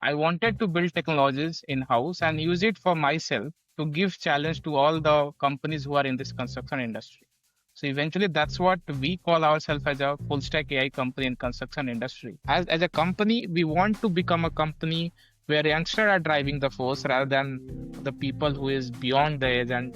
I wanted to build technologies in house and use it for myself to give challenge to all the companies who are in this construction industry. So eventually, that's what we call ourselves as a full stack AI company in construction industry. As a company, we want to become a company where youngsters are driving the force rather than the people who is beyond the age and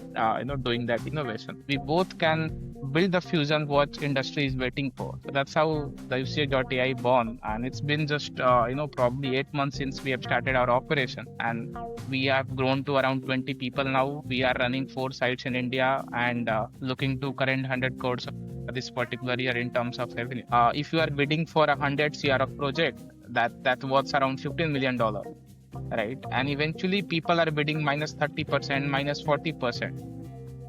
doing that innovation. We both can build the fusion what industry is waiting for. So that's how the UCH.AI born, and it's been just probably 8 months since we have started our operation, and we have grown to around 20 people now. We are running 4 sites in India and looking to current 100 crores this particular year in terms of revenue. If you are bidding for 100 CR of project, that worth around $15 million, right? And eventually people are bidding minus 30%, minus 40%.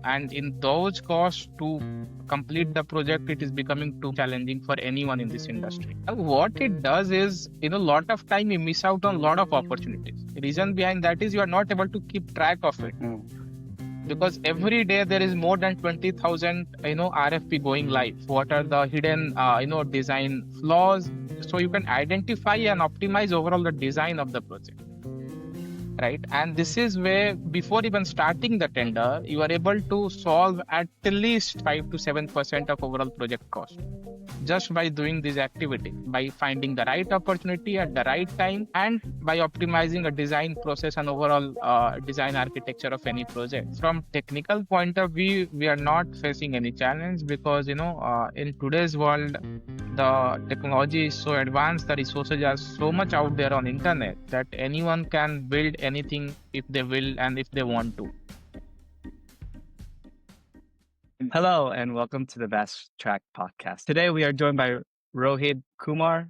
And in those costs to complete the project, it is becoming too challenging for anyone in this industry. And what it does is, a lot of time you miss out on a lot of opportunities. The reason behind that is you are not able to keep track of it. Because every day there is more than 20,000 RFP going live. What are the hidden design flaws? So you can identify and optimize overall the design of the project, right? And this is where before even starting the tender, you are able to solve at least 5 to 7% of overall project cost just by doing this activity, by finding the right opportunity at the right time, and by optimizing a design process and overall design architecture of any project. From technical point of view, we are not facing any challenge because in today's world, the technology is so advanced, the resources are so much out there on internet that anyone can build anything if they will and if they want to. Hello, and welcome to the Vast Track podcast. Today, we are joined by Rohit Kumar,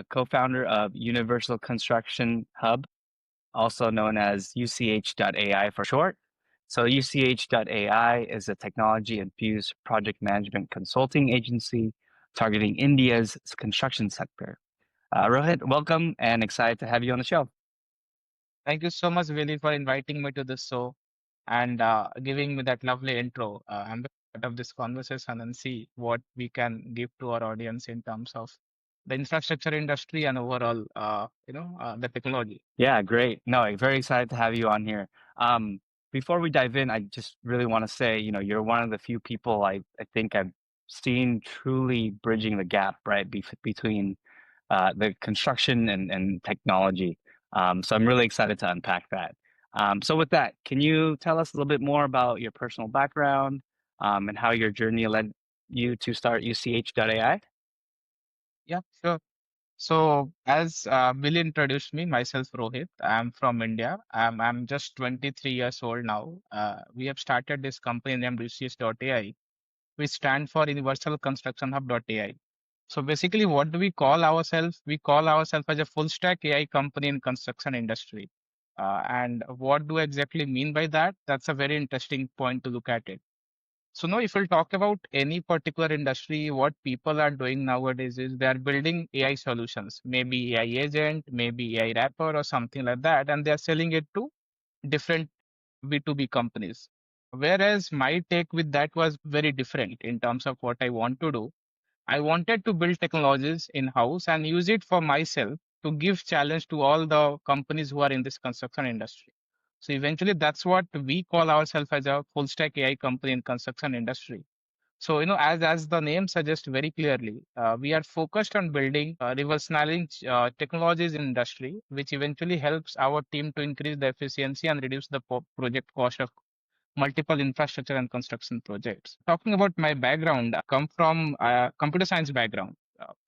co-founder of Universal Construction Hub, also known as UCH.AI for short. So UCH.AI is a technology-infused project management consulting agency targeting India's construction sector. Rohit, welcome, and excited to have you on the show. Thank you so much, Willie, for inviting me to this show and giving me that lovely intro. I'm part of this conversation and see what we can give to our audience in terms of the infrastructure industry and overall, the technology. Yeah, great. No, very excited to have you on here. Before we dive in, I just really want to say, you're one of the few people I think I've seen truly bridging the gap, right, between the construction and technology. So I'm really excited to unpack that. So with that, can you tell us a little bit more about your personal background and how your journey led you to start UCH.AI? Yeah, sure. So, as Bill introduced me, myself Rohit, I'm from India. I'm just 23 years old now. We have started this company named UCS.AI, which stand for Universal Construction Hub.ai. So basically, what do we call ourselves? We call ourselves as a full stack AI company in construction industry. And what do I exactly mean by that? That's a very interesting point to look at it. So now, if we'll talk about any particular industry, what people are doing nowadays is they are building AI solutions, maybe AI agent, maybe AI wrapper or something like that, and they are selling it to different B2B companies. Whereas my take with that was very different in terms of what I want to do. I wanted to build technologies in house and use it for myself to give challenge to all the companies who are in this construction industry. So eventually, that's what we call ourselves as a full stack AI company in construction industry. So as the name suggests very clearly, we are focused on building revolutionary technologies in industry, which eventually helps our team to increase the efficiency and reduce the project cost of multiple infrastructure and construction projects. Talking about my background, I come from a computer science background.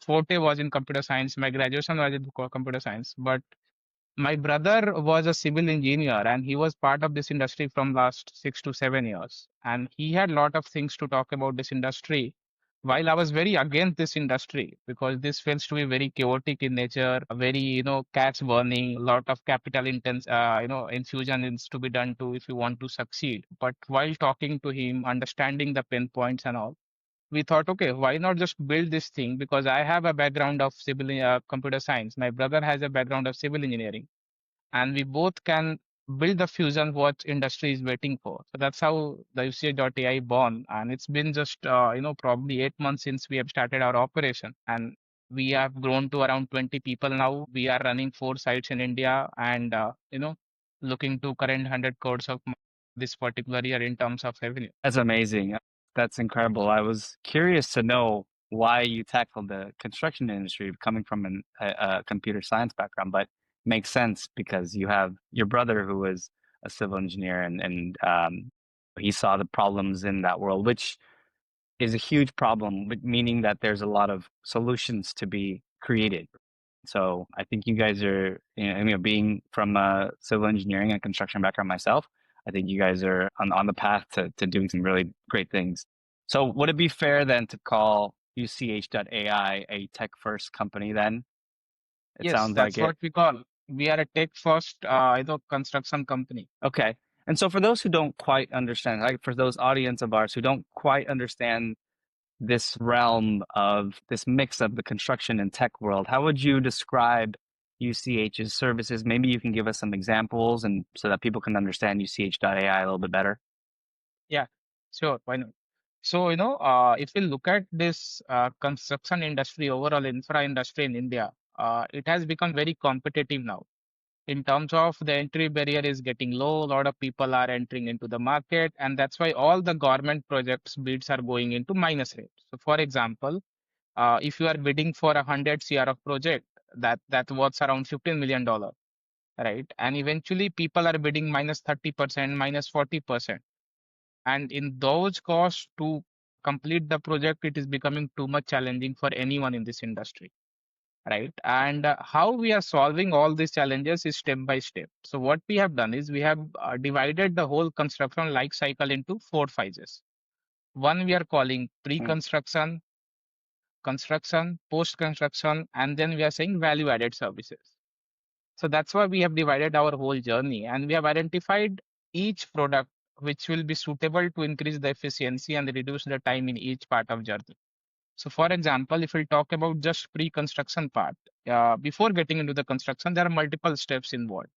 Forte was in computer science. My graduation was in computer science, but my brother was a civil engineer and he was part of this industry from last 6 to 7 years. And he had a lot of things to talk about this industry. While I was very against this industry because this feels to be very chaotic in nature, very, cash burning, a lot of capital intense, infusion is to be done to if you want to succeed. But while talking to him, understanding the pain points and all, we thought, okay, why not just build this thing? Because I have a background of civil computer science. My brother has a background of civil engineering, and we both can build the fusion what industry is waiting for. So that's how the UCH.AI born, and it's been just probably 8 months since we have started our operation, and We have grown to around 20 people now. We are running 4 sites in India and, looking to current 100 crores of this particular year in terms of revenue. That's amazing. That's incredible. I was curious to know why you tackled the construction industry coming from a computer science background, but makes sense because you have your brother who was a civil engineer and he saw the problems in that world, which is a huge problem, meaning that there's a lot of solutions to be created. So I think you guys are, being from civil engineering and construction background myself, I think you guys are on the path to doing some really great things. So would it be fair then to call UCH.AI a tech first company then? It Yes, sounds like that's it. what we call. We are a tech first, construction company. Okay. And so for those who don't quite understand, like for those audience of ours who don't quite understand this realm of this mix of the construction and tech world, how would you describe UCH's services? Maybe you can give us some examples and so that people can understand UCH.AI a little bit better. Yeah, sure. Why not? So, if you look at this construction industry, overall infra industry in India, it has become very competitive now. In terms of the entry barrier is getting low, a lot of people are entering into the market, and that's why all the government projects bids are going into minus rate. So, for example, if you are bidding for 100 CR of project, that worth around $15 million, right? And eventually, people are bidding minus 30%, minus 40%. And in those costs to complete the project, it is becoming too much challenging for anyone in this industry, right? And how we are solving all these challenges is step by step. So what we have done is we have divided the whole construction life cycle into 4 phases. One we are calling Mm, pre-construction, construction, post-construction, and then we are saying value-added services. So that's why we have divided our whole journey, and we have identified each product which will be suitable to increase the efficiency and reduce the time in each part of journey. So for example, if we talk about just pre-construction part, before getting into the construction, there are multiple steps involved.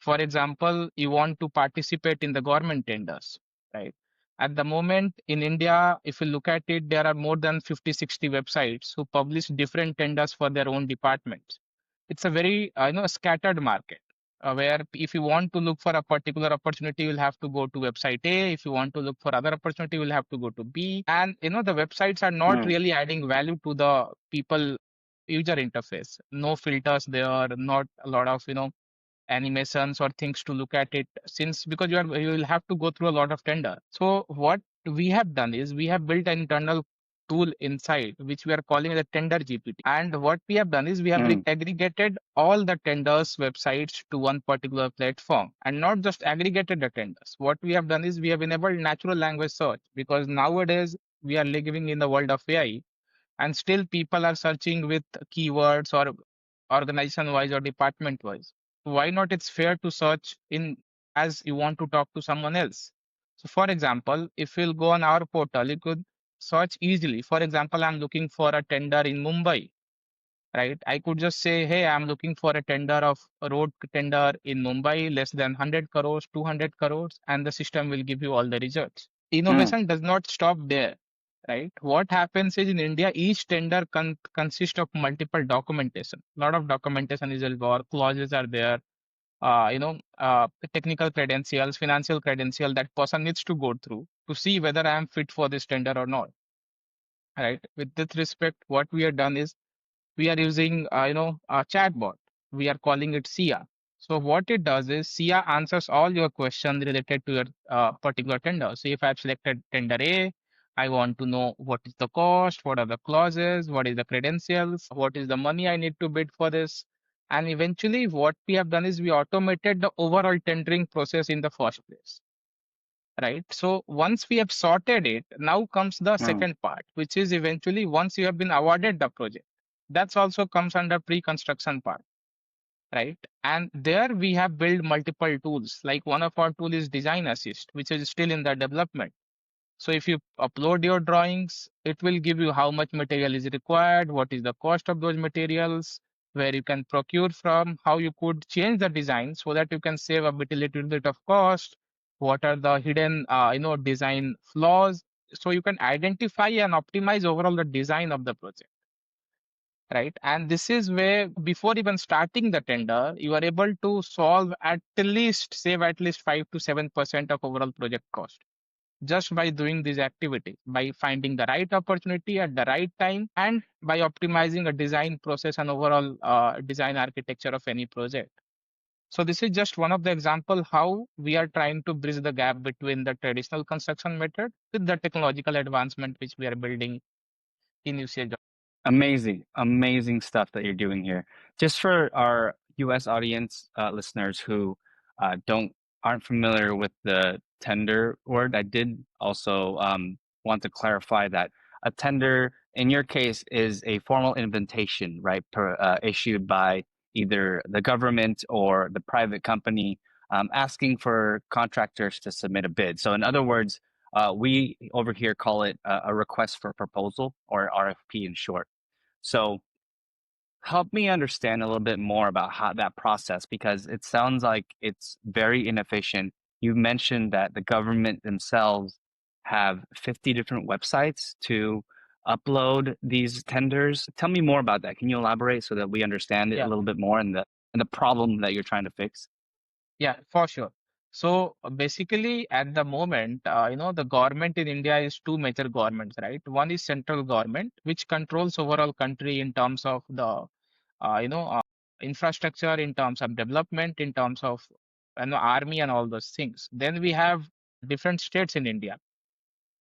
For example, you want to participate in the government tenders, right? At the moment in India, if you look at it, there are more than 50, 60 websites who publish different tenders for their own departments. It's a very, scattered market. Where if you want to look for a particular opportunity, you'll have to go to website A. If you want to look for other opportunity, you'll have to go to B. And the websites are not mm, really adding value to the people user interface. No filters there, not a lot of animations or things to look at it, since because you will have to go through a lot of tender. So what we have done is we have built an internal tool inside which we are calling the tender GPT. And what we have done is we have mm, aggregated all the tenders websites to one particular platform, and not just aggregated the tenders. What we have done is we have enabled natural language search, because nowadays we are living in the world of AI, and still people are searching with keywords or organization wise or department wise. Why not? It's fair to search in as you want to talk to someone else. So for example, if you'll go on our portal, you could search easily. For example, I'm looking for a tender in Mumbai, right? I could just say, hey, I'm looking for a tender of a road tender in Mumbai, less than 100 crores, 200 crores, and the system will give you all the results. mm, Innovation does not stop there, right? What happens is in India, each tender consists of multiple documentation. A lot of documentation is involved, clauses are there, technical credentials, financial credential that person needs to go through to see whether I am fit for this tender or not, right? With this respect, what we have done is we are using a chatbot. We are calling it Sia. So what it does is Sia answers all your questions related to your particular tender. So if I've selected tender A, I want to know what is the cost, what are the clauses, what is the credentials, what is the money I need to bid for this. And eventually what we have done is we automated the overall tendering process in the first place, right? So once we have sorted it, now comes the mm. second part, which is eventually once you have been awarded the project. That's also comes under pre-construction part, right? And there we have built multiple tools. Like one of our tool is Design Assist, which is still in the development. So if you upload your drawings, it will give you how much material is required, what is the cost of those materials, where you can procure from, how you could change the design so that you can save a little bit of cost, what are the hidden, design flaws. So you can identify and optimize overall the design of the project. right? And this is where before even starting the tender, you are able to solve at least save at least 5 to 7% of overall project cost just by doing this activity, by finding the right opportunity at the right time, and by optimizing a design process and overall design architecture of any project. So this is just one of the example how we are trying to bridge the gap between the traditional construction method with the technological advancement which we are building in UCH. Amazing, amazing stuff that you're doing here. Just for our US audience listeners who don't aren't familiar with the tender word, I did also want to clarify that a tender, in your case, is a formal invitation, right, issued by either the government or the private company, asking for contractors to submit a bid. So, in other words, we over here call it a request for proposal, or RFP in short. So help me understand a little bit more about how that process, because it sounds like it's very inefficient. You mentioned that the government themselves have 50 different websites to upload these tenders. Tell me more about that. Can you elaborate so that we understand it a Yeah. little bit more, and the problem that you're trying to fix? Yeah, for sure. So basically, at the moment, the government in India is two major governments, right? One is central government, which controls overall country in terms of the, uh, you know, uh, infrastructure, in terms of development, in terms of, army and all those things. Then we have different states in India,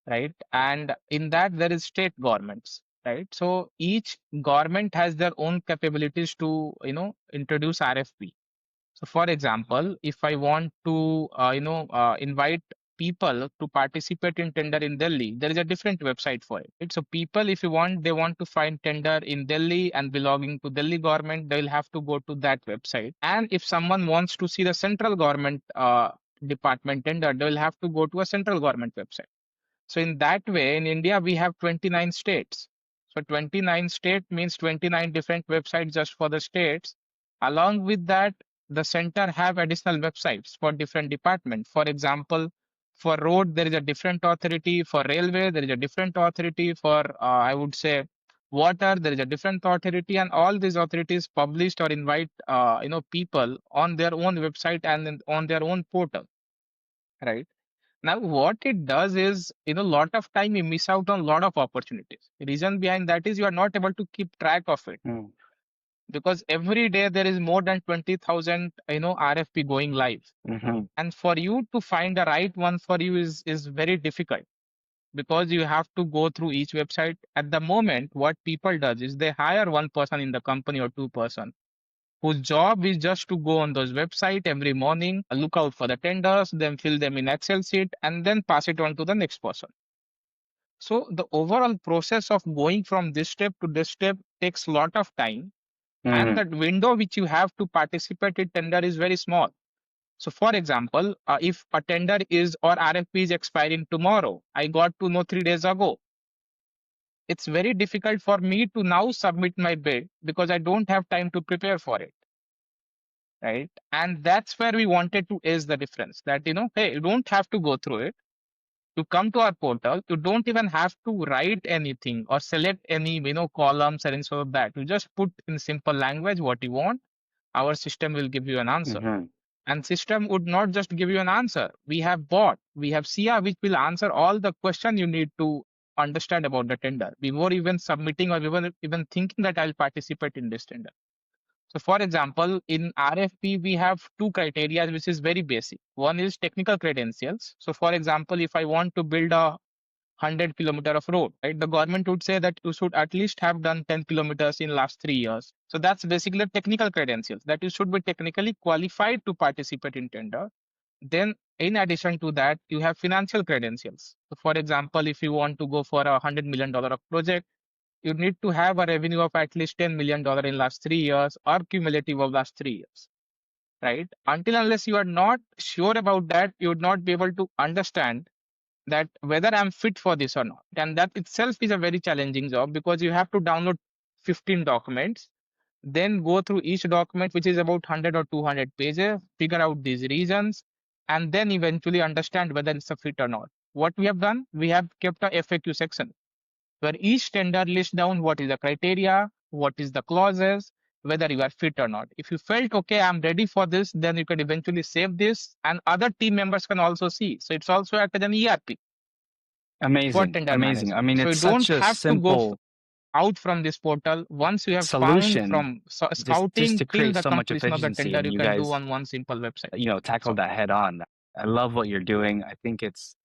right? And in that there is state governments, right? So each government has their own capabilities to, introduce RFP. So, for example, if I want to, invite people to participate in tender in Delhi, there is a different website for it. Right? So, people, if they want to find tender in Delhi and belonging to Delhi government, they will have to go to that website. And if someone wants to see the central government department tender, they will have to go to a central government website. So in that way, in India, we have 29 states. So 29 state means 29 different websites just for the states. Along with that, the center have additional websites for different departments. For example, for road, there is a different authority. For railway, there is a different authority. For, I would say, water, there is a different authority. And all these authorities published or invite, people on their own website and on their own portal, right? Now, what it does is, lot of time you miss out on a lot of opportunities. The reason behind that is you are not able to keep track of it Mm, because every day there is more than 20,000, RFP going live. hmm And for you to find the right one for you is very difficult because you have to go through each website. At the moment, what people does is they hire one person in the company or two-person whose job is just to go on those website every morning, look out for the tenders, then fill them in Excel sheet, and then pass it on to the next person. So the overall process of going from this step to this step takes a lot of time, and hmm that window which you have to participate in tender is very small. So, for example, if a tender is or RFP is expiring tomorrow, I got to know 3 days ago. It's very difficult for me to now submit my bid because I don't have time to prepare for it, right? And that's where we wanted to is the difference that hey, you don't have to go through it. To come to our portal, you don't even have to write anything or select any columns or anything of that. You just put in simple language what you want. Our system will give you an answer. hmm And system would not just give you an answer. We have bot, we have SIA which will answer all the question you need to understand about the tender before even submitting or even thinking that I'll participate in this tender. So, for example, in RFP, we have two criteria, which is very basic. One is technical credentials. So, for example, if I want to build a 100 kilometer of road, right, the government would say that you should at least have done 10 kilometers in last 3 years. So, that's basically the technical credentials that you should be technically qualified to participate in tender. Then, in addition to that, you have financial credentials. So, for example, if you want to go for a $100 million of project, you need to have a revenue of at least $10 million in last 3 years or cumulative of last 3 years, right? Until unless you are not sure about that, you would not be able to understand that whether I'm fit for this or not. And that itself is a very challenging job because you have to download 15 documents, then go through each document, which is about 100 or 200 pages, figure out these reasons, and then eventually understand whether it's a fit or not. What we have done, we have kept a FAQ section where each tender lists down what is the criteria, what is the clauses, whether you are fit or not. If you felt okay, I'm ready for this, then you can eventually save this, and other team members can also see. So it's also act as an ERP for Amazing, tender amazing. I management. mean, So you it's don't such a have to go simple out from this portal. Once you have found solution from just scouting to till create the so much completion of the efficiency, tender, and you you can do guys, on one simple website. That's tackled all. that head on. I love what you're doing. I think it's,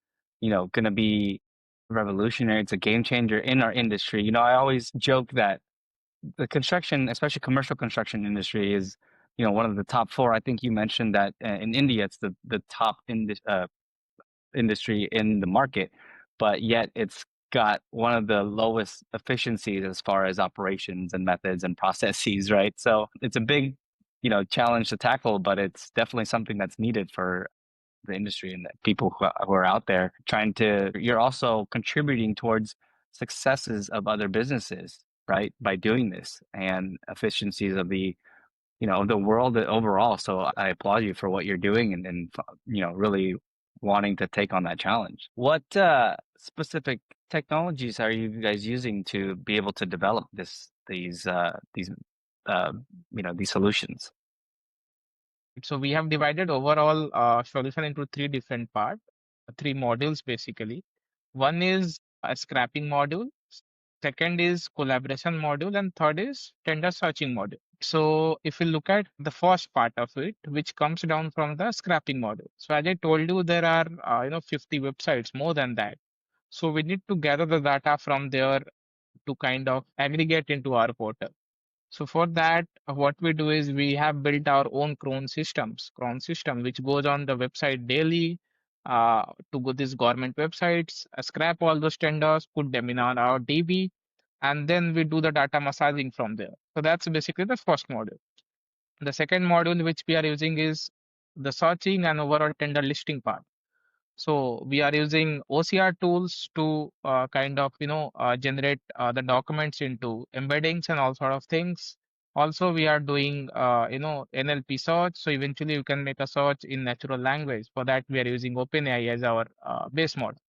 going to be revolutionary. It's a game changer in our industry. I always joke that the construction, especially commercial construction industry, is, one of the top four. I think you mentioned that in India, it's the top industry in the market, but yet it's got one of the lowest efficiencies as far as operations and methods and processes, right? So it's a big, challenge to tackle, but it's definitely something that's needed for the industry and the people who are out there trying to, you're also contributing towards successes of other businesses, right? By doing this and efficiencies of the world overall. So I applaud you for what you're doing and really wanting to take on that challenge. What specific technologies are you guys using to be able to develop uh, these solutions? So we have divided overall solution into three different parts, three modules basically. One is a scrapping module, second is collaboration module, and third is tender searching module. So if you look at the first part of it, which comes down from the scrapping module. So as I told you, there are 50 websites, more than that. So we need to gather the data from there to kind of aggregate into our portal. So for that, what we do is we have built our own cron system, which goes on the website daily to go these government websites, scrap all those tenders, put them in our DB, and then we do the data massaging from there. So that's basically the first module. The second module which we are using is the searching and overall tender listing part. So we are using OCR tools to kind of generate the documents into embeddings and all sort of things. Also, we are doing NLP search. So eventually, you can make a search in natural language. For that, we are using OpenAI as our base model,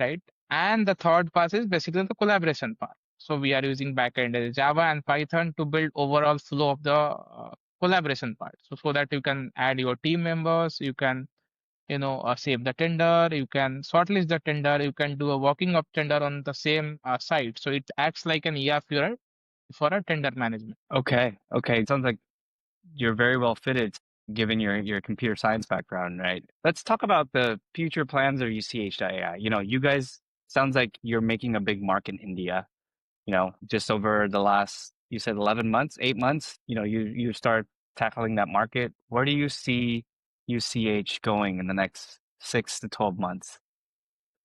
right? And the third part is basically the collaboration part. So we are using backend as Java and Python to build overall flow of the collaboration part. So that you can add your team members, you can save the tender, you can shortlist the tender, you can do a walking up tender on the same site. So it acts like an ERP for a tender management. Okay, okay. It sounds like you're very well fitted given your computer science background, right? Let's talk about the future plans of UCH.AI. You guys sounds like you're making a big mark in India. Just over the last, you said 11 months, 8 months, you start tackling that market. Where do you see UCH going in the next 6 to 12 months?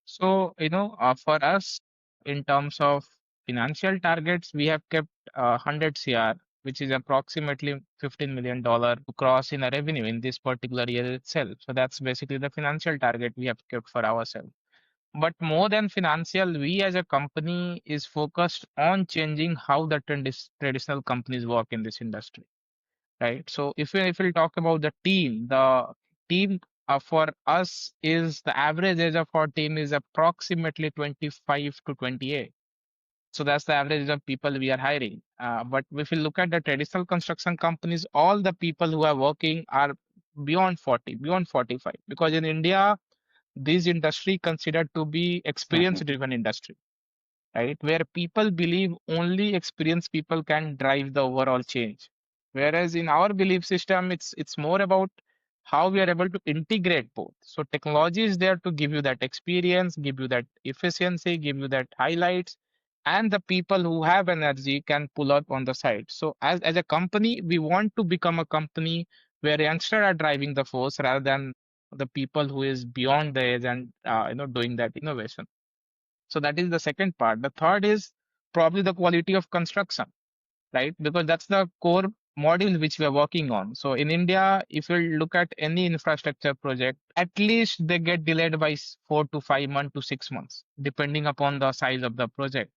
So, for us, in terms of financial targets, we have kept 100 CR, which is approximately $15 million to cross in a revenue in this particular year itself. So that's basically the financial target we have kept for ourselves. But more than financial, we as a company is focused on changing how the traditional companies work in this industry, right? So if we talk about the team for us is the average age of our team is approximately 25 to 28. So that's the average of people we are hiring. But if you look at the traditional construction companies, all the people who are working are beyond 40, beyond 45, because in India, this industry considered to be experience Mhm. driven industry, right? Where people believe only experienced people can drive the overall change. Whereas in our belief system, it's more about how we are able to integrate both. So technology is there to give you that experience, give you that efficiency, give you that highlights, and the people who have energy can pull up on the side. So as a company, we want to become a company where youngsters are driving the force rather than the people who is beyond the age and doing that innovation. So that is the second part. The third is probably the quality of construction, right? Because that's the core module which we are working on. So in India, if you look at any infrastructure project, at least they get delayed by 4 to 5 months to 6 months, depending upon the size of the project.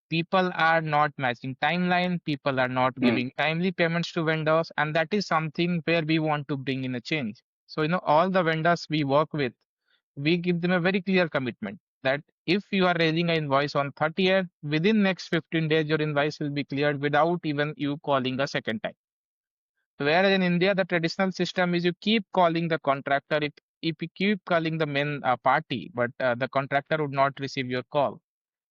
People are not matching timeline, people are not Mm. giving timely payments to vendors, and that is something where we want to bring in a change. So, all the vendors we work with, we give them a very clear commitment. that if you are raising an invoice on 30th, within next 15 days, your invoice will be cleared without even you calling a second time. Whereas in India, the traditional system is you keep calling the contractor, if you keep calling the main party, but the contractor would not receive your call.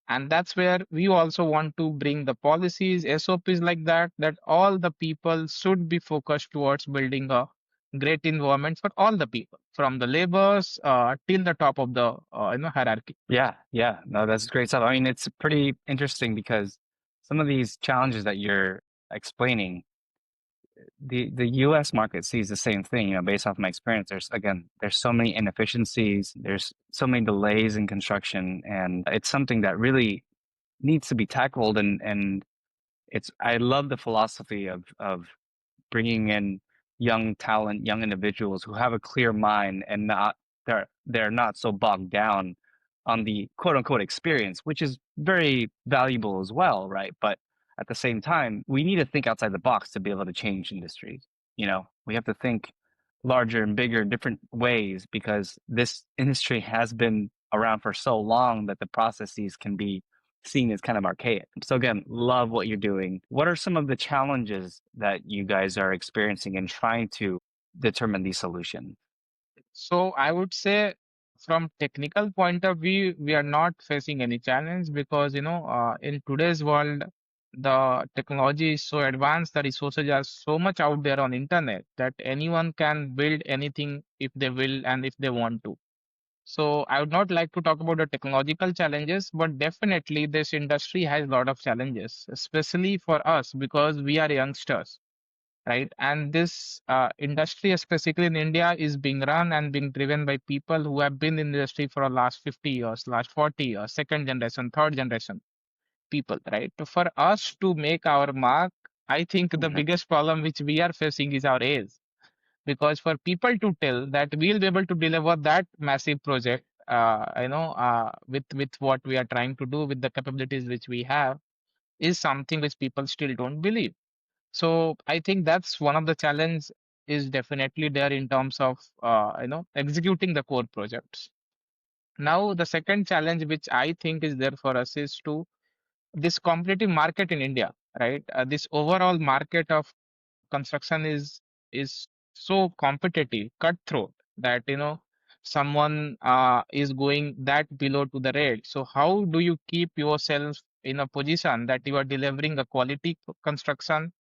And that's where we also want to bring the policies, SOPs like that, that all the people should be focused towards building a great environment for all the people, from the laborers till the top of the hierarchy. Yeah, yeah. No, that's great stuff. I mean, it's pretty interesting because some of these challenges that you're explaining, the US market sees the same thing, based off my experience. There's so many inefficiencies, there's so many delays in construction, and it's something that really needs to be tackled, and it's I love the philosophy of bringing in young talent, young individuals who have a clear mind and not they're not so bogged down on the quote unquote experience, which is very valuable as well, right? But at the same time, we need to think outside the box to be able to change industries. We have to think larger and bigger, different ways because this industry has been around for so long that the processes can be seen as kind of archaic. So again, love what you're doing. What are some of the challenges that you guys are experiencing in trying to determine these solutions? So I would say from technical point of view, we are not facing any challenge because, in today's world, the technology is so advanced, the resources are so much out there on internet that anyone can build anything if they will and if they want to. So I would not like to talk about the technological challenges, but definitely this industry has a lot of challenges, especially for us because we are youngsters, right? And this industry, especially in India, is being run and being driven by people who have been in the industry for the last 50 years, last 40 years, second generation, third generation people, right? So for us to make our mark, I think the Mhm. biggest problem which we are facing is our age. Because for people to tell that we'll be able to deliver that massive project, with what we are trying to do with the capabilities which we have, is something which people still don't believe. So I think that's one of the challenge is definitely there in terms of executing the core projects. Now the second challenge which I think is there for us is to this competitive market in India, right? This overall market of construction is so competitive, cutthroat that someone is going that below to the rate. So how do you keep yourself in a position that you are delivering a quality construction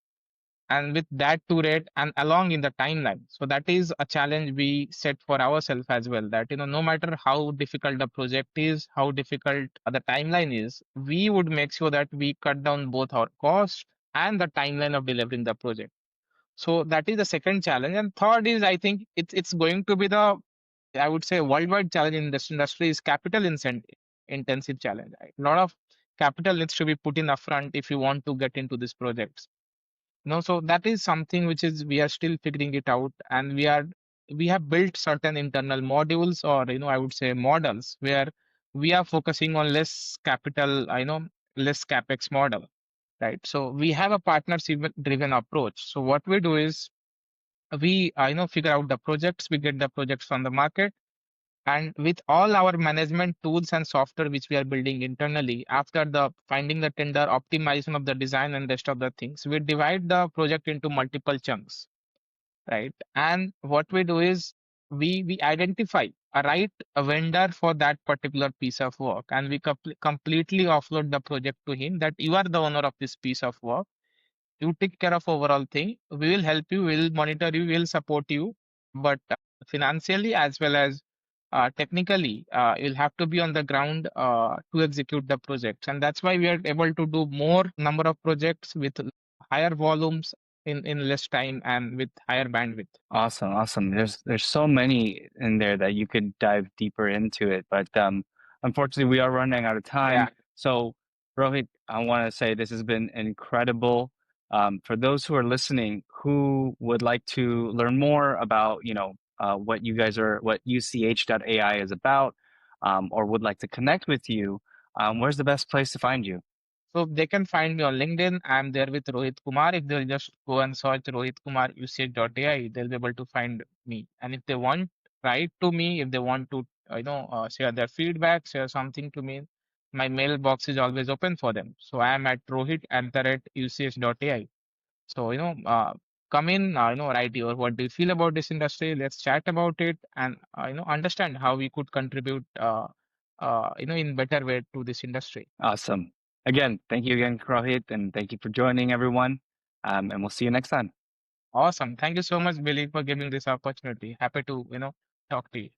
and with that to rate and along in the timeline? So that is a challenge we set for ourselves as well, that no matter how difficult the project is, how difficult the timeline is, we would make sure that we cut down both our cost and the timeline of delivering the project. So that is the second challenge. And third is, I think it's going to be the, I would say, worldwide challenge in this industry is intensive challenge, right? A lot of capital needs to be put in upfront if you want to get into these projects. No, so that is something which is we are still figuring it out, and we have built certain internal modules, or I would say models, where we are focusing on less capital, less capex model, right? So we have a partnership driven approach. So what we do is we figure out the projects, we get the projects from the market, and with all our management tools and software which we are building internally, after the finding the tender, optimization of the design and rest of the things, we divide the project into multiple chunks, right? And what we do is we identify a right a vendor for that particular piece of work, and we completely offload the project to him, that you are the owner of this piece of work, you take care of overall thing, we will help you, we will monitor you, we will support you, but financially as well as technically, you'll have to be on the ground to execute the projects. And that's why we are able to do more number of projects with higher volumes in less time and with higher bandwidth. Awesome, awesome. There's so many in there that you could dive deeper into it, but unfortunately we are running out of time. Yeah. So Rohit, I want to say this has been incredible. For those who are listening, who would like to learn more about, what UCH.AI is about, or would like to connect with you, where's the best place to find you? So they can find me on LinkedIn. I'm there with Rohit Kumar. If they'll just go and search Rohit Kumar UCH.AI, they'll be able to find me. And if they want write to me, if they want to, share their feedback, share something to me, my mailbox is always open for them. So I am at Rohit@UCH.AI. So, come in, write your what do you feel about this industry? Let's chat about it and, understand how we could contribute, in better way to this industry. Awesome. Again, thank you again, Rohit, and thank you for joining everyone. And we'll see you next time. Awesome. Thank you so much, Billy, for giving this opportunity. Happy to, talk to you.